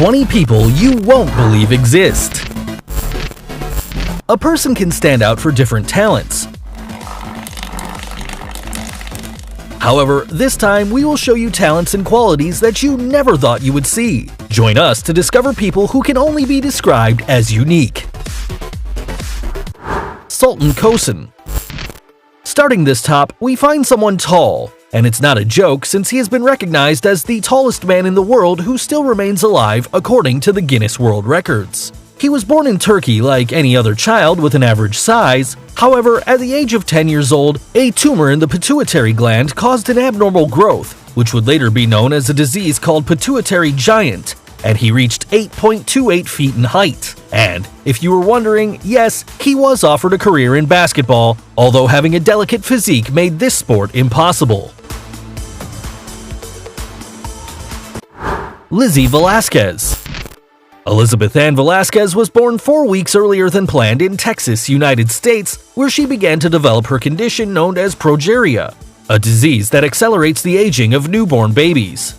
20 people you won't believe exist. A person can stand out for different talents. However, this time we will show you talents and qualities that you never thought you would see. Join us to discover people who can only be described as unique. Sultan Kosun. Starting this top, we find someone tall. And it's not a joke since he has been recognized as the tallest man in the world who still remains alive according to the Guinness World Records. He was born in Turkey like any other child with an average size. However, at the age of 10 years old, a tumor in the pituitary gland caused an abnormal growth, which would later be known as a disease called pituitary giant, and he reached 8.28 feet in height. And if you were wondering, yes, he was offered a career in basketball, although having a delicate physique made this sport impossible. Lizzie Velasquez. Elizabeth Ann Velasquez was born 4 weeks earlier than planned in Texas, United States, where she began to develop her condition known as progeria, a disease that accelerates the aging of newborn babies.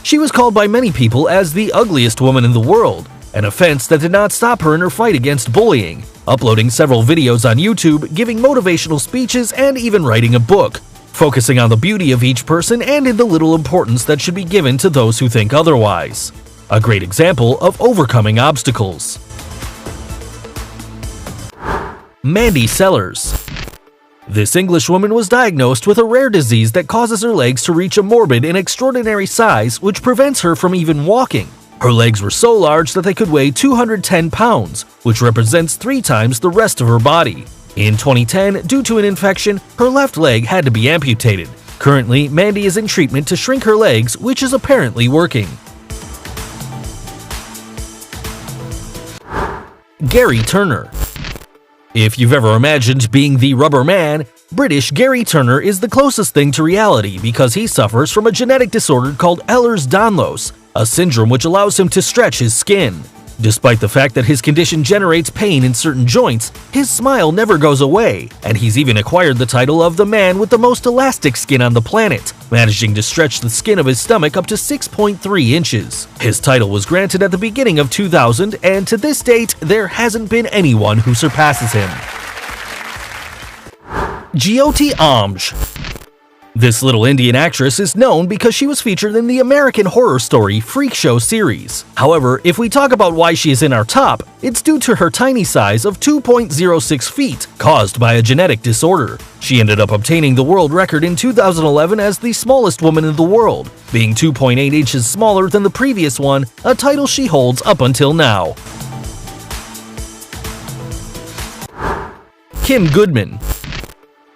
She was called by many people as the ugliest woman in the world, an offense that did not stop her in her fight against bullying, uploading several videos on YouTube, giving motivational speeches, and even writing a book, focusing on the beauty of each person and in the little importance that should be given to those who think otherwise. A great example of overcoming obstacles. Mandy Sellers. This Englishwoman was diagnosed with a rare disease that causes her legs to reach a morbid and extraordinary size which prevents her from even walking. Her legs were so large that they could weigh 210 pounds, which represents 3 times the rest of her body. In 2010, due to an infection, her left leg had to be amputated. Currently, Mandy is in treatment to shrink her legs, which is apparently working. Gary Turner. If you've ever imagined being the rubber man, British Gary Turner is the closest thing to reality because he suffers from a genetic disorder called Ehlers-Danlos, a syndrome which allows him to stretch his skin. Despite the fact that his condition generates pain in certain joints, his smile never goes away, and he's even acquired the title of the man with the most elastic skin on the planet, managing to stretch the skin of his stomach up to 6.3 inches. His title was granted at the beginning of 2000, and to this date, there hasn't been anyone who surpasses him. Jyoti Amj. This little Indian actress is known because she was featured in the American Horror Story Freak Show series. However, if we talk about why she is in our top, it's due to her tiny size of 2.06 feet, caused by a genetic disorder. She ended up obtaining the world record in 2011 as the smallest woman in the world, being 2.8 inches smaller than the previous one, a title she holds up until now. Kim Goodman.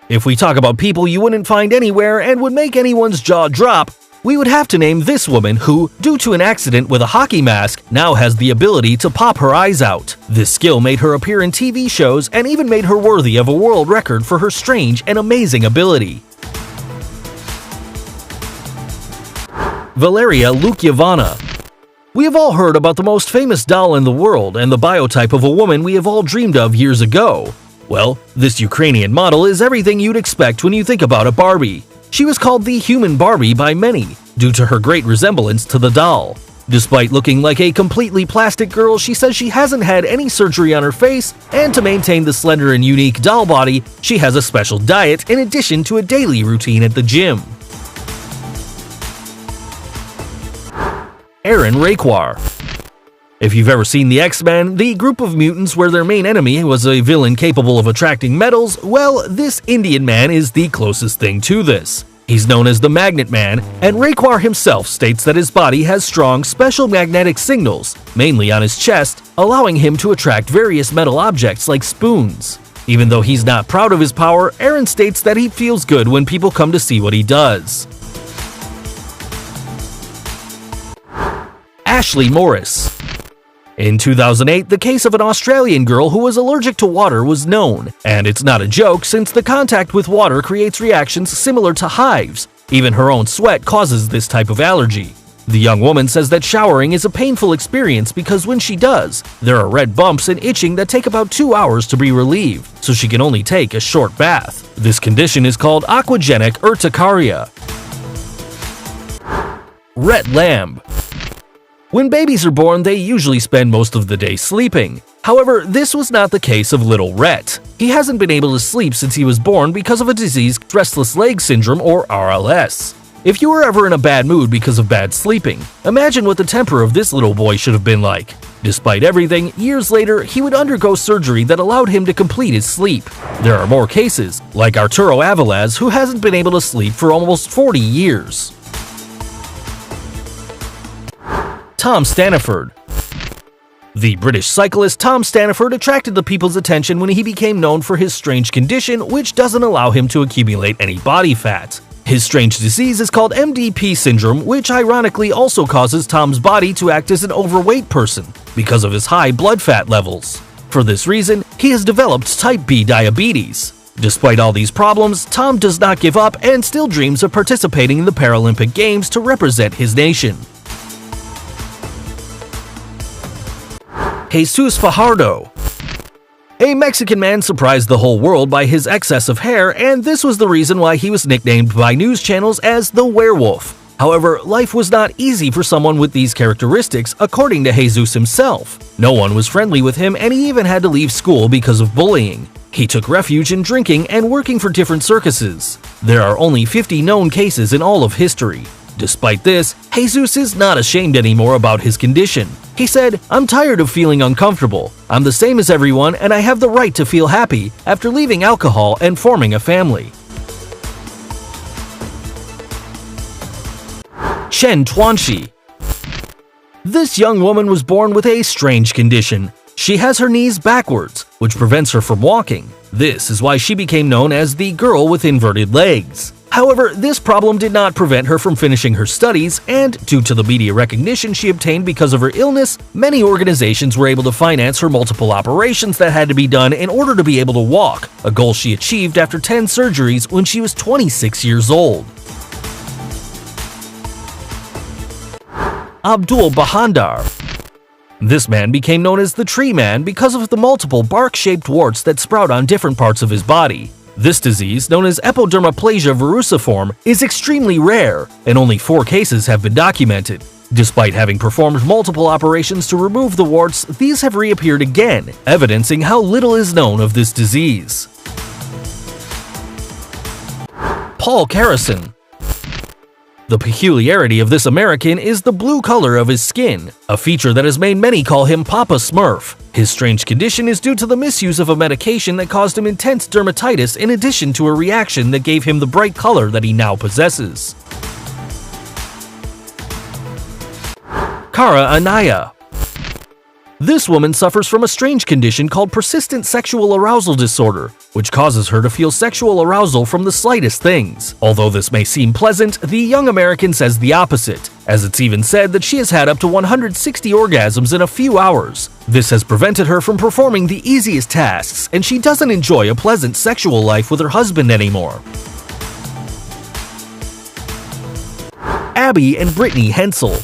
If we talk about people you wouldn't find anywhere and would make anyone's jaw drop, we would have to name this woman who, due to an accident with a hockey mask, now has the ability to pop her eyes out. This skill made her appear in TV shows and even made her worthy of a world record for her strange and amazing ability. Valeria Lukiavana. We have all heard about the most famous doll in the world and the biotype of a woman we have all dreamed of years ago. Well, this Ukrainian model is everything you'd expect when you think about a Barbie. She was called the human Barbie by many, due to her great resemblance to the doll. Despite looking like a completely plastic girl, she says she hasn't had any surgery on her face, and to maintain the slender and unique doll body, she has a special diet in addition to a daily routine at the gym. Aaron Raquar. If you've ever seen the X-Men, the group of mutants where their main enemy was a villain capable of attracting metals, well, this Indian man is the closest thing to this. He's known as the Magnet Man, and Raquar himself states that his body has strong special magnetic signals, mainly on his chest, allowing him to attract various metal objects like spoons. Even though he's not proud of his power, Aaron states that he feels good when people come to see what he does. Ashley Morris. In 2008, the case of an Australian girl who was allergic to water was known, and it's not a joke since the contact with water creates reactions similar to hives. Even her own sweat causes this type of allergy. The young woman says that showering is a painful experience because when she does, there are red bumps and itching that take about 2 hours to be relieved, so she can only take a short bath. This condition is called aquagenic urticaria. Rhett Lamb. When babies are born, they usually spend most of the day sleeping. However, this was not the case of little Rhett. He hasn't been able to sleep since he was born because of a disease, restless leg syndrome or RLS. If you were ever in a bad mood because of bad sleeping, imagine what the temper of this little boy should have been like. Despite everything, years later, he would undergo surgery that allowed him to complete his sleep. There are more cases, like Arturo Avilés, who hasn't been able to sleep for almost 40 years. Tom Staniford. The British cyclist Tom Staniford attracted the people's attention when he became known for his strange condition, which doesn't allow him to accumulate any body fat. His strange disease is called MDP syndrome, which ironically also causes Tom's body to act as an overweight person because of his high blood fat levels. For this reason, he has developed type B diabetes. Despite all these problems, Tom does not give up and still dreams of participating in the Paralympic Games to represent his nation. Jesus Fajardo. A Mexican man surprised the whole world by his excess of hair, and this was the reason why he was nicknamed by news channels as the werewolf. However, life was not easy for someone with these characteristics, according to Jesus himself. No one was friendly with him, and he even had to leave school because of bullying. He took refuge in drinking and working for different circuses. There are only 50 known cases in all of history. Despite this, Jesus is not ashamed anymore about his condition. He said, "I'm tired of feeling uncomfortable. I'm the same as everyone and I have the right to feel happy after leaving alcohol and forming a family." Chen Tuanxi. This young woman was born with a strange condition. She has her knees backwards, which prevents her from walking. This is why she became known as the girl with inverted legs. However, this problem did not prevent her from finishing her studies, and due to the media recognition she obtained because of her illness, many organizations were able to finance her multiple operations that had to be done in order to be able to walk, a goal she achieved after 10 surgeries when she was 26 years old. Abdul Bahandar. This man became known as the Tree Man because of the multiple bark-shaped warts that sprout on different parts of his body. This disease, known as epidermoplasia verruciform, is extremely rare, and only 4 cases have been documented. Despite having performed multiple operations to remove the warts, these have reappeared again, evidencing how little is known of this disease. Paul Carrison. The peculiarity of this American is the blue color of his skin, a feature that has made many call him Papa Smurf. His strange condition is due to the misuse of a medication that caused him intense dermatitis in addition to a reaction that gave him the bright color that he now possesses. Cara Anaya. This woman suffers from a strange condition called persistent sexual arousal disorder, which causes her to feel sexual arousal from the slightest things. Although this may seem pleasant, the young American says the opposite, as it's even said that she has had up to 160 orgasms in a few hours. This has prevented her from performing the easiest tasks, and she doesn't enjoy a pleasant sexual life with her husband anymore. Abby and Brittany Hensel.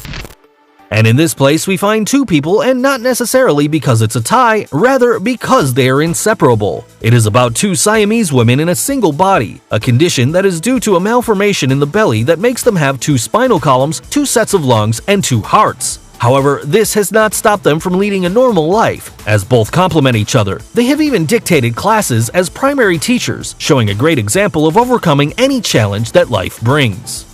And in this place we find 2 people, and not necessarily because it's a tie, rather because they are inseparable. It is about 2 Siamese women in a single body, a condition that is due to a malformation in the belly that makes them have 2 spinal columns, 2 sets of lungs, and 2 hearts. However, this has not stopped them from leading a normal life, as both complement each other. They have even dictated classes as primary teachers, showing a great example of overcoming any challenge that life brings.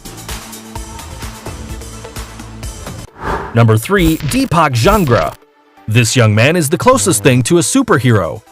Number 3. Deepak Jangra. This young man is the closest thing to a superhero.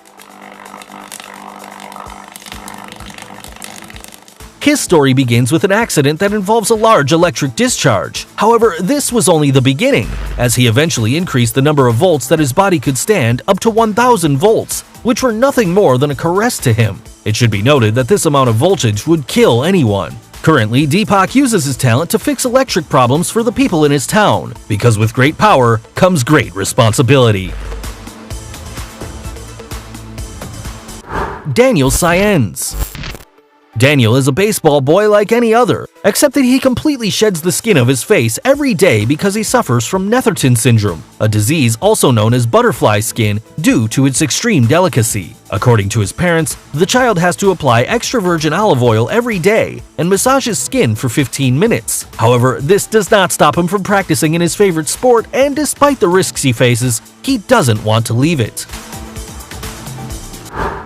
His story begins with an accident that involves a large electric discharge. However, this was only the beginning, as he eventually increased the number of volts that his body could stand up to 1,000 volts, which were nothing more than a caress to him. It should be noted that this amount of voltage would kill anyone. Currently, Deepak uses his talent to fix electric problems for the people in his town, because with great power comes great responsibility. Daniel Saenz. Daniel is a baseball boy like any other, except that he completely sheds the skin of his face every day because he suffers from Netherton syndrome, a disease also known as butterfly skin due to its extreme delicacy. According to his parents, the child has to apply extra virgin olive oil every day and massage his skin for 15 minutes. However, this does not stop him from practicing in his favorite sport, and despite the risks he faces, he doesn't want to leave it.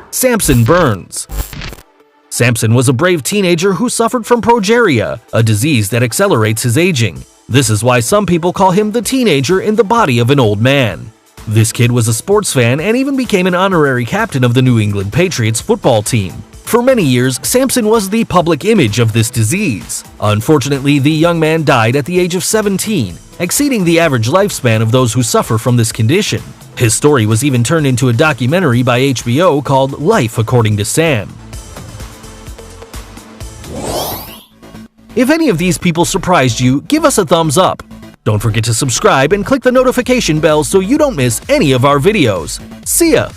Samson Burns. Samson was a brave teenager who suffered from progeria, a disease that accelerates his aging. This is why some people call him the teenager in the body of an old man. This kid was a sports fan and even became an honorary captain of the New England Patriots football team. For many years, Samson was the public image of this disease. Unfortunately, the young man died at the age of 17, exceeding the average lifespan of those who suffer from this condition. His story was even turned into a documentary by HBO called Life According to Sam. If any of these people surprised you, give us a thumbs up. Don't forget to subscribe and click the notification bell so you don't miss any of our videos. See ya!